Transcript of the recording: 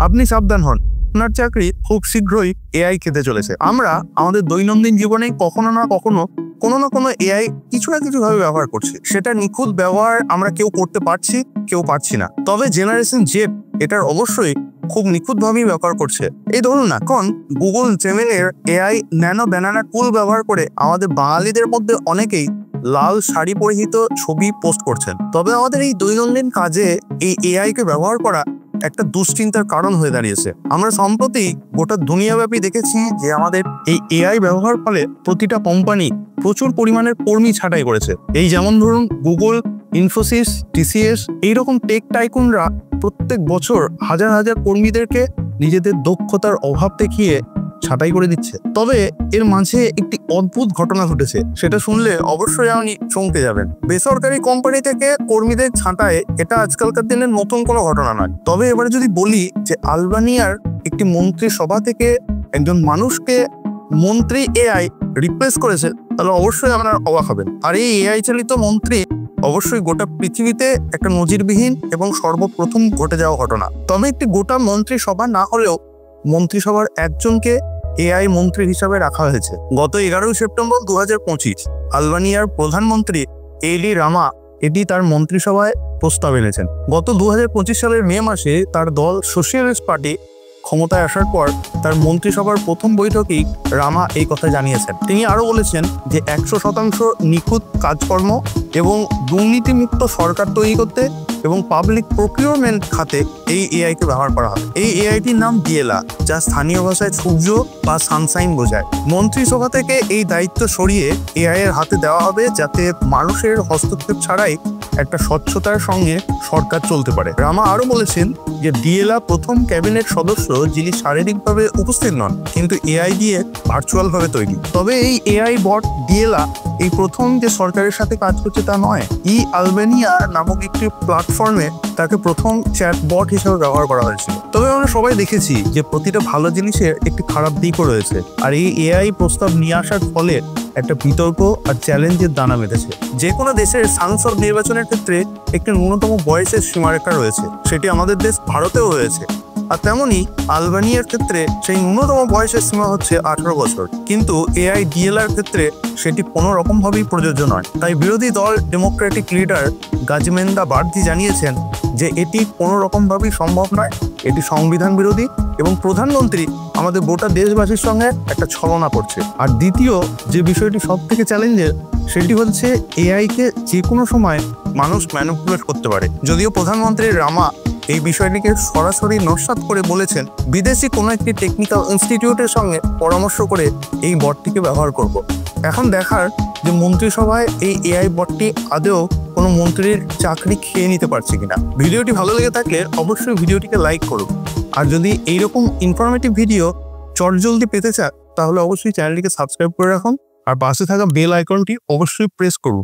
আপনি সাবধান হন, আপনার চাকরি খুব শীঘ্রই এআই খেতে চলেছে। আমরা আমাদের দৈনন্দিন জীবনে কখনো না কখনো কোনো না কোনো এআই কিছু না কিছু ভাবে ব্যবহার করছি। সেটা নিখুঁত ব্যবহার আমরা কেউ করতে পারছি, কেউ পারছি না। তবে জেনারেশন জেড এটার অবশ্যই খুব নিখুঁতভাবেই ব্যবহার করছে। এই ধরুন না, এখন গুগল জেমিনির এআই ন্যানো ব্যানানা টুল ব্যবহার করে আমাদের বাঙালিদের মধ্যে অনেকেই লাল শাড়ি পরিহিত ছবি পোস্ট করছেন। তবে আমাদের এই দৈনন্দিন কাজে এই এআই কে ব্যবহার করা একটা দুশ্চিন্তার কারণ হয়ে দাঁড়িয়েছে। আমরা সম্প্রতি গোটা দুনিয়াব্যাপী দেখেছি যে আমাদের এই এআই ব্যবহার ফলে প্রতিটা কোম্পানি প্রচুর পরিমাণের কর্মী ছাঁটাই করেছে। এই যেমন ধরুন গুগল, ইনফোসিস, টিসিএস, এইরকম টেক টাইকুনরা প্রত্যেক বছর হাজার হাজার কর্মীদেরকে নিজেদের দক্ষতার অভাব দেখিয়ে ছাঁটাই করে দিচ্ছে। তবে এর মাঝে একটি অদ্ভুত ঘটনা ঘটেছে, সেটা শুনলে অবশ্যই আপনি চমকে যাবেন। বেসরকারি কোম্পানি থেকে কর্মীদের ছাঁটাই এটা আজকালকার দিনের নতুন কোনো ঘটনা নয়। তবে এবারে যদি বলি যে আলবানিয়ার একটি মন্ত্রিসভা থেকে একজন মানুষকে মন্ত্রী এআই রিপ্লেস করেছে, তাহলে অবশ্যই আপনারা অবাক হবেন। আর এই এআই চালিত মন্ত্রী অবশ্যই গোটা পৃথিবীতে একটা নজিরবিহীন এবং সর্বপ্রথম ঘটে যাওয়া ঘটনা। তবে একটি গোটা মন্ত্রিসভা না হলেও মন্ত্রিসভার একজনকে এআই মন্ত্রী হিসাবে রাখা হয়েছে। গত 11 সেপ্টেম্বর 2025 আলবানিয়ার প্রধানমন্ত্রী এলি রামা এটি তার মন্ত্রিসভায় প্রস্তাব এনেছেন। গত 2025 সালের মে মাসে তার দল সোশ্যালিস্ট পার্টি ক্ষমতায় আসার পর তার মন্ত্রিসভার প্রথম বৈঠকেই রামা এই কথা জানিয়েছেন। তিনি আরও বলেছেন যে 100% নিখুঁত কাজকর্ম এবং দুর্নীতিমুক্ত সরকার তৈরি করতে এবং পাবলিক প্রকিউরমেন্ট খাতে এই এআইকে ব্যবহার করা হবে। এই এআইটির নাম দিয়েলা, যা স্থানীয় ভাষায় সূর্য বা সানশাইন বোঝায়। মন্ত্রিসভা থেকে এই দায়িত্ব সরিয়ে এআই এর হাতে দেওয়া হবে, যাতে মানুষের হস্তক্ষেপ ছাড়াই একটা স্বচ্ছতার সঙ্গে সরকার চলতে পারে। রামা আরও বলেছেন যে দিয়েলা প্রথম ক্যাবিনেট সদস্য যিনি শারীরিকভাবে উপস্থিত নন, কিন্তু এআই দিয়ে ভার্চুয়ালভাবে তৈরি। তবে এই এআই বট দিয়েলা এই প্রথম যে সরকারের সাথে কাজ করছে তা নয়। আলবেনিয়া নামক একটি প্ল্যাটফর্মে তাকে প্রথম চ্যাট বট হিসেবে ব্যবহার করা হয়েছিল। তবে আমরা সবাই দেখেছি যে প্রতিটা ভালো জিনিসের একটি খারাপ দিকও রয়েছে। আর এই এআই প্রস্তাব নিয়ে আসার ফলে একটা বিতর্ক আর চ্যালেঞ্জের দানা বেঁধেছে। যে কোনো দেশের সাংসদ নির্বাচনের ক্ষেত্রে একটি ন্যূনতম বয়সের সীমারেখা রয়েছে, সেটি আমাদের দেশ ভারতেও রয়েছে। আর তেমনই আলবানিয়ার ক্ষেত্রে সেই ন্যূনতম বয়সের সীমা হচ্ছে 18 বছর, কিন্তু এআই ডিএলআর ক্ষেত্রে সেটি কোনো রকমভাবেই প্রযোজ্য নয়। তাই বিরোধী দল ডেমোক্রেটিক লিডার গাজমেন্দা বার্দি জানিয়েছেন যে এটি কোনো রকমভাবেই সম্ভব নয়, এটি সংবিধান বিরোধী এবং প্রধানমন্ত্রী আমাদের গোটা দেশবাসীর সঙ্গে একটা ছলনা করছে। আর দ্বিতীয় যে বিষয়টি সব থেকে চ্যালেঞ্জের, সেটি হচ্ছে এআইকে যে কোনো সময় মানুষ ম্যানিপুলেট করতে পারে। যদিও প্রধানমন্ত্রী রামা এই বিষয়টিকে সরাসরি নস্যাৎ করে বলেছেন বিদেশি কোনো একটি টেকনিক্যাল ইনস্টিটিউটের সঙ্গে পরামর্শ করে এই বটটিকে ব্যবহার করব। এখন দেখার যে মন্ত্রিসভায় এই এআই বটটি আদৌ কোনো মন্ত্রীর চাকরি খেয়ে নিতে পারছে কিনা। ভিডিওটি ভালো লেগে থাকলে অবশ্যই ভিডিওটিকে লাইক করুন। আর যদি এইরকম ইনফরমেটিভ ভিডিও চটজলদি পেতে চান, তাহলে অবশ্যই চ্যানেলটিকে সাবস্ক্রাইব করে রাখুন আর পাশে থাকা বেল আইকনটি অবশ্যই প্রেস করুন।